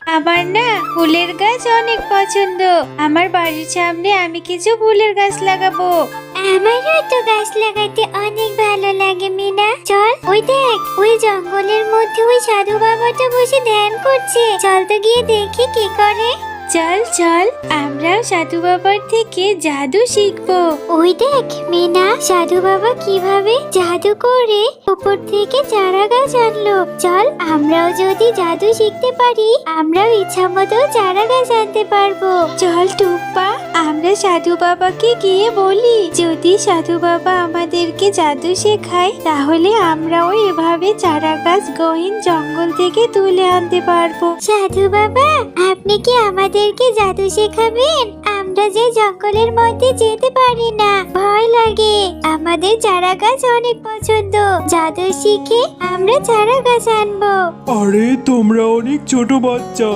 আমার না ফুলের গাছ অনেক পছন্দ। আমার বাড়ির সামনে আমি কিছু ফুলের গাছ লাগাবো। আমারও তো গাছ লাগাতে অনেক ভালো লাগে মিনা। চল, ওই দেখ, ওই জঙ্গলের মধ্যে ওই সাধু বাবাটা বসে ধ্যান করছে। চল তো গিয়ে দেখি কি করে। চল চল, আমরাও সাধু বাবার থেকে জাদু শিখবো। ওই দেখ মিনা, সাধু বাবা কিভাবে জাদু করে উপর থেকে চারা গাছ আনলো। চল, আমরাও যদি জাদু শিখতে পারি, আমরাও ইচ্ছা মতো চারা গাছ আনতে পারবো। চল টুম্পা, আমরা সাধু বাবাকে গিয়ে বলি যদি সাধু বাবা আমাদেরকে জাদু শেখায় তাহলে আমরাও এভাবে চারা গাছ গহীন জঙ্গল থেকে তুলে আনতে পারবো। সাধু বাবা, আপনি কি আমাদেরকে জাদু শেখাবেন? আমরা যে জঙ্গলের মধ্যে যেতে পারি না, ভয় লাগে। আমাদের চারা গাছ অনেক পছন্দ। জাদু শিখে আমরা চারা গাছ আনবো। আরে তোমরা অনেক ছোট বাচ্চা,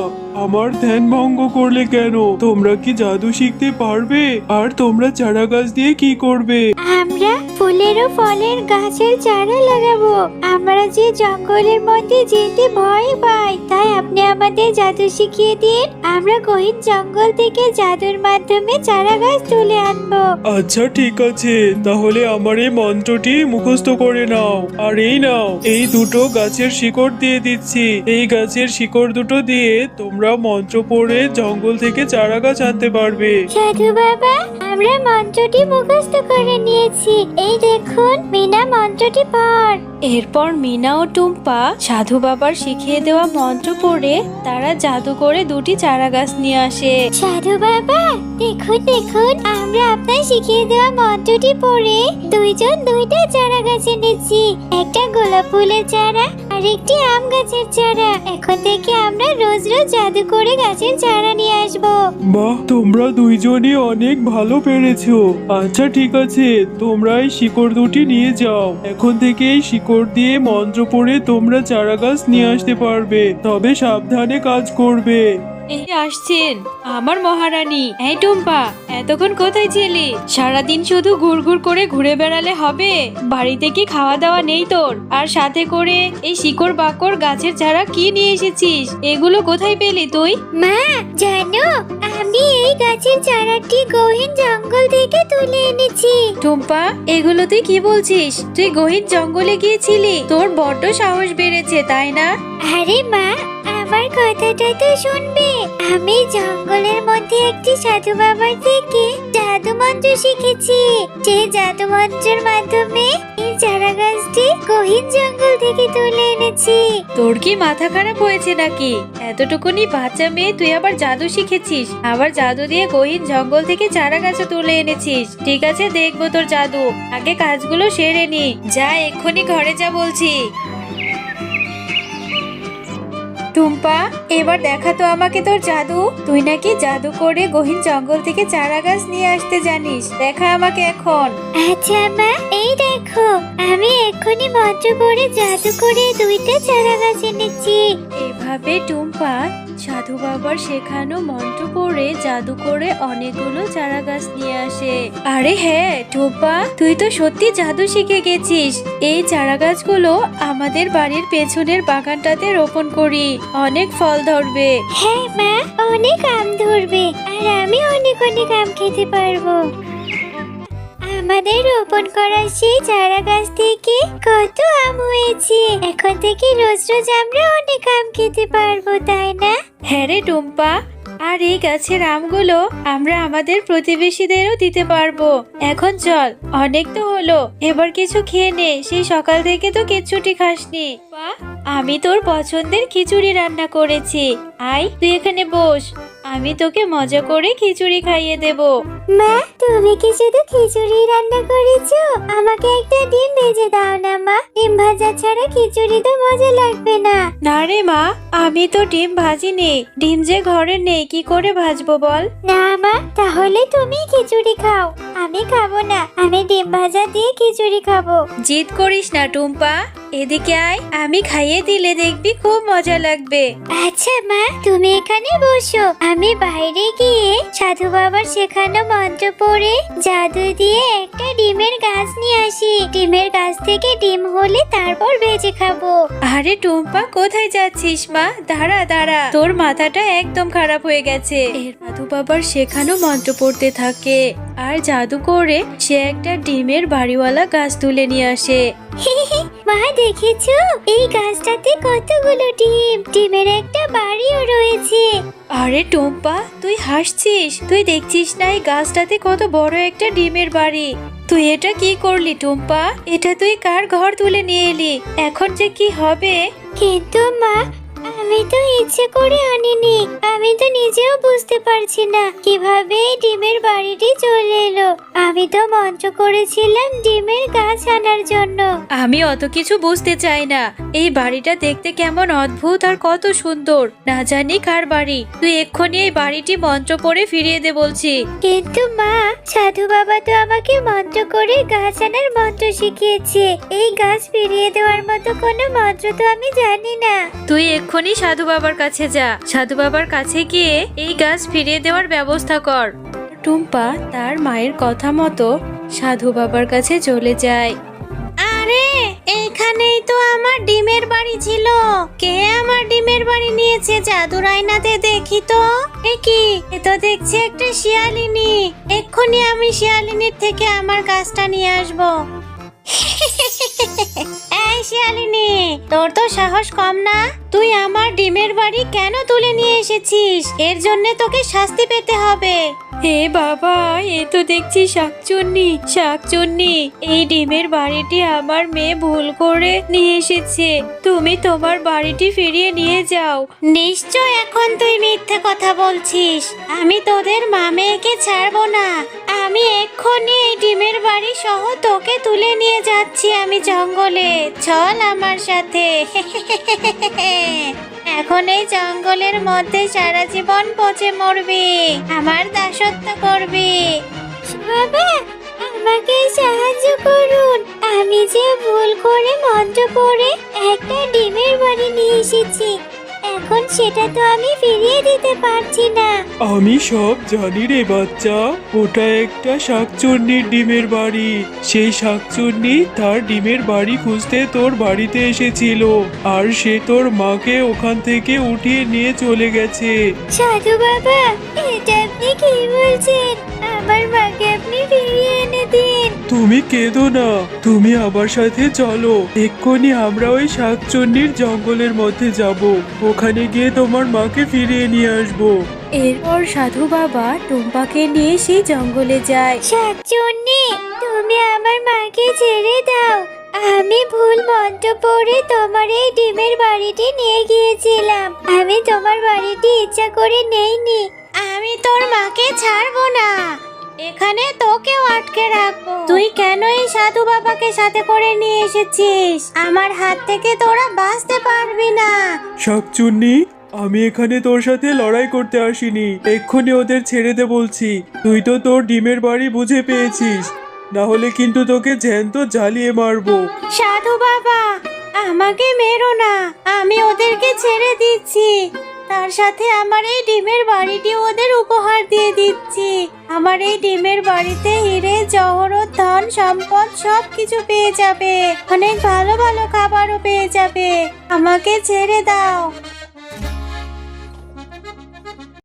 আমার ধ্যান ভঙ্গ করলে কেন? তোমরা কি জাদু শিখতে পারবে? আর তোমরা চারা গাছ দিয়ে কি করবে? আমরা ফুলের ও ফলের গাছের চারা লাগাবো। আমরা যে জঙ্গলের মধ্যে যেতে ভয় পাই, তাই আপনি আমাদের জাদু শিখিয়ে দিন। আমরা গহীন জঙ্গল থেকে জাদুর মাধ্যমে চারা গাছ তুলে আনবো। আচ্ছা ঠিক আছে, তাহলে আমার এই মন্ত্রটি মুখস্থ করে নাও। আর এই নাও, এই দুটো গাছের শিকড় দিয়ে দিচ্ছি। এই গাছের শিকড় দুটো দিয়ে তোমরা মন্ত্র পড়ে জঙ্গল থেকে চারা গাছ আনতে পারবে। সাধু বাবা, আমরা মন্ত্রটি মুখস্থ করে নিয়েছি। এই দেখুন, মিনা মন্ত্রটি পড়। এরপর মিনা ও টুম্পা সাধু বাবার শিখিয়ে দেওয়া মন্ত্র পড়ে তারা জাদু করে দুটি চারা গাছ নিয়ে আসে। সাধু বাবা, দেখুন দেখুন, আমরা আপনার শিখিয়ে দেওয়া মন্ত্রটি পড়ে দুইজন দুইটা চারা গাছ এনেছি। একটা গোলাপ ফুলের চারা আর একটি আম গাছের চারা। এখন থেকে আমরা রোজ রোজ জাদু করে গাছের চারা নিয়ে আসবো। বাহ, তোমরা দুইজনই অনেক ভালো পেরেছো। আচ্ছা ঠিক আছে, তোমরা এই শিকড় দুটি নিয়ে যাও। এখন থেকে এই শিকড় দিয়ে মন্ত্র পড়ে তোমরা চারা গাছ নিয়ে আসতে পারবে, তবে সাবধানে কাজ করবে। এই আসছেন আমার মহারানী। এই টুম্পা, এতক্ষণ কোথায় ছিলি? সারাদিন শুধু ঘুরঘুর করে ঘুরে বেড়ালে হবে? বাড়িতে কি খাওয়া দাওয়া নেই তোর? আর সাথে করে এই শিকড় বাকড় গাছের চারা কি নিয়ে এসেছিস? এগুলো কোথায় পেলি তুই? মা, জানো, আমি এই গাছের চারাটি গহীন জঙ্গল থেকে তুলে এনেছি। টুম্পা, এগুলো তুই কি বলছিস? তুই গহীন জঙ্গলে গিয়েছিলি? তোর বড্ড সাহস বেড়েছে, তাই না? আরে মা, আমার কথাটা তো শুনবে। আমি জঙ্গলের মধ্যে একটি সাধু বাবার থেকে জাদু মন্ত্র শিখেছি। সেই জাদু মন্ত্রের মাধ্যমে এই চারা গাছটি গহীন জঙ্গল থেকে তুলে এনেছি। তোর কি মাথা খারাপ হয়েছে নাকি? এতটুকুনি বাচ্চা মেয়ে, তুই আবার জাদু শিখেছিস? আবার জাদু দিয়ে গহীন জঙ্গল থেকে চারা গাছ তুলে এনেছিস? ঠিক আছে, দেখবো তোর জাদু। আগে কাজগুলো সেরে নি। যা, এক্ষুনি ঘরে যা বলছি। টুম্পা, এবার দেখা তো আমাকে তোর জাদু। তুই নাকি জাদু করে গহীন জঙ্গল থেকে চারা গাছ নিয়ে আসতে জানিস। দেখা আমাকে এখন। আচ্ছা মা, এই দেখো, আমি এক্ষুনি মন্ত্র পড়ে জাদু করে দুইটা চারা গাছ এনেছি। এভাবে টুম্পা সাধু বাবার শেখানো মন্ত্র পড়ে জাদু করে অনেকগুলো চারা গাছ নিয়ে আসে। আরে হ্যাঁ টুম্পা, তুই তো সত্যি জাদু শিখে গেছিস। এই চারা গাছগুলো আমাদের বাড়ির পেছনের বাগানটাতে রোপণ করি, অনেক ফল ধরবে। হ্যাঁ মা, অনেক আম ধরবে আর আমি অনেক অনেক আম খেতে পারবো। আমাদের রোপণ করা সেই চারা গাছ থেকে কত আম হয়েছে। এখন থেকে রোজ রোজ আমরা অনেক আম খেতে পারবো, তাই না? হ্যাঁ রে টুম্পা, আর এই গাছের আমগুলো আমরা আমাদের প্রতিবেশীদেরও দিতে পারবো। এখন চল, অনেক তো হলো, এবার কিছু খেয়ে নে। সেই সকাল থেকে তো কিচ্ছুটি খাসনি। আমি তোর পছন্দের খিচুড়ি রান্না করেছি। আয়, তুই এখানে বস, আমি তোকে মজা করে খিচুড়ি খাইয়ে দেব। মা, তুমি কি শুধু খিচুড়ি রান্না করেছো? আমাকে একটা ডিম ভেজে দাও না মা। ডিম ভাজা ছাড়া খিচুড়ি তো মজা লাগবে না। না রে মা, আমি তো ডিম ভাজিনি। ডিম যে ঘরে নেই, কি করে ভাজবো বল? না মা, তাহলে তুমি খিচুড়ি খাও। আমি খাবো না, আমি ডিম ভাজা দিয়ে খিচুড়ি খাবো। জিদ করিস না টুম্পা, এদিকে আয়, আমি খাইয়ে দিলে দেখবি খুব মজা লাগবে। আচ্ছা মা, তুমি এখানে বসো, আমি বাইরে গিয়ে সাধু বাবার শেখানো মন্ত্র পড়ে জাদু দিয়ে একটা ডিমের গাছ নিয়ে আসি। ডিমের গাছ থেকে ডিম হলে তারপর ভেজে খাবো। আরে টুম্পা, কোথায় যাচ্ছিস মা? দাঁড়া দাঁড়া, তোর মাথাটা একদম খারাপ হয়ে গেছে। এর সাধু বাবার শেখানো মন্ত্র পড়তে থাকে আর জাদু করে সে একটা ডিমের বাড়িওয়ালা গাছ তুলে নিয়ে আসে। মা দেখেছো, এই গাছটাতে কতগুলো ডিম, ডিমের একটা বাড়িও রয়েছে। আরে টুম্পা, তুই হাসছিস? তুই দেখছিস না এই গাছটাতে কত বড় একটা ডিমের বাড়ি? তুই এটা কি করলি টুম্পা? এটা তুই কার ঘর তুলে নিয়ে এলি? এখন যে কি হবে? কিন্তু মা, আমি তো ইচ্ছে করে আনিনি। আমি তো নিজেও বুঝতে পারছি না কিভাবে এই ডিমের বাড়িটি চলে এলো। আমি তো মন্ত্র করেছিলাম ডিমের গাছ আনার জন্য। আমি অত কিছু বুঝতে চাই না। এই বাড়িটা দেখতে কেমন অদ্ভুত আর কত সুন্দর, না জানি কার বাড়ি। তুই এক্ষুনি এই বাড়িটি মন্ত্র পড়ে ফিরিয়ে দে বলছি। কিন্তু মা, সাধু বাবা তো আমাকে মন্ত্র করে গাছ আনার মন্ত্র শিখিয়েছে। এই গাছ ফিরিয়ে দেওয়ার মতো কোনো মন্ত্র তো আমি জানি না। তুই এক্ষুনি সাধু বাবার কাছে যা। সাধু বাবার কাছে গিয়ে এই গাছ ফিরিয়ে দেওয়ার ব্যবস্থা কর। টুম্পা তার মায়ের কথা মতো সাধু বাবার কাছে চলে যায়। আরে, এইখানেই তো আমার ডিমের বাড়ি ছিল। কে আমার ডিমের বাড়ি নিয়েছে? জাদুর আয়নাতে দেখি তো। এ কি? এ তো দেখছি একটা শিয়ালিনী। এক্ষুনি আমি শিয়ালিনীর থেকে আমার গাছটা নিয়ে আসবো। এই শিয়ালিনী, তোর তো সাহস কম না? তুই আমার ডিমের বাড়ি কেন তুলে নিয়ে এসেছিস? এর জন্য তোকে শাস্তি পেতে হবে। হে বাবা, এ তো দেখছি শাকচুন্নি। শাকচুন্নি, এই ডিমের বাড়িটি আমার মেয়ে ভুল করে নিয়ে এসেছে। তুমি তোমার বাড়িটি ফিরিয়ে নিয়ে যাও। নিশ্চয় এখন তুই মিথ্যে কথা বলছিস। আমি তোদের মা মেয়েকে ছাড়বো না। আমি এক্ষুনি এই ডিমের বাড়ি সহ তোকে তুলে নিয়ে যাচ্ছি আমি জঙ্গলে। চল আমার সাথে। এখন এই জঙ্গলের মধ্যে সারা জীবন পচে মরবি, আমার দাসত্ব করবি। বাবা, আমাকে সাহায্য করুন। আমি যে ভুল করে মন্ত্র পড়ে একটা ডিমের বাড়ি নিয়ে এসেছি, এখন সেটা তো আমি ফিরিয়ে দিতে পারছি না। আমি সব জানি রে বাচ্চা, ওটা একটা শাকচুন্নির ডিমের বাড়ি। সেই শাকচুন্নি তার ডিমের বাড়ি খুঁজতে তোর বাড়িতে এসেছিল, আর সে তোর মাকে ওখান থেকে উঠিয়ে নিয়ে চলে গেছে। সাধু বাবা, এটা আপনি কি বলছেন? আমার মাকে আপনি ফিরিয়ে এনে দিন। তুমি কেঁদো না, তুমি আমার সাথে চলো। এক্ষুনি আমরা ওই শাকচুন্নির জঙ্গলের মধ্যে যাব, ওখানে গিয়ে তোমার মাকে ফিরিয়ে নিয়ে আসবো। এরপর সাধু বাবা টুম্পাকে নিয়ে সেই জঙ্গলে যায়। শাকচুন্নি, তুমি আমার মাকে ছেড়ে দাও। আমি ভুল মন্ত্র পড়ে তোমার এই ডিমের বাড়িটি নিয়ে গিয়েছিলাম। আমি তোমার বাড়িটি ইচ্ছা করে নেইনি। আমি তোর মাকে ছাড়বো না, এখানে তোকেও আটকে রাখবো। তুই কেন এই সাধু বাবাকে সাথে করে নিয়ে এসেছিস? আমার হাত থেকে তোরা বাঁচতে পারবি না। শাকচুন্নি, আমি এখানে তোর সাথে লড়াই করতে আসিনি। এক্ষুনি ওদের ছেড়ে দে বলছি। তুই তো তোর ডিমের বাড়ি বুঝে পেয়েছিস, না হলে কিন্তু তোকে জ্যান্ত জ্বালিয়ে মারবো। সাধু বাবা, আমাকে মেরো না, আমি ওদেরকে ছেড়ে দিচ্ছি। তার সাথে আমার এই ডিমের বাড়িটি ওদের উপহার দিয়ে দিচ্ছি। আমার এই ডিমের বাড়িতে হিরে জহরত ধন সম্পদ সবকিছু পেয়ে যাবে, অনেক ভালো ভালো খাবারও পেয়ে যাবে। আমাকে ছেড়ে দাও।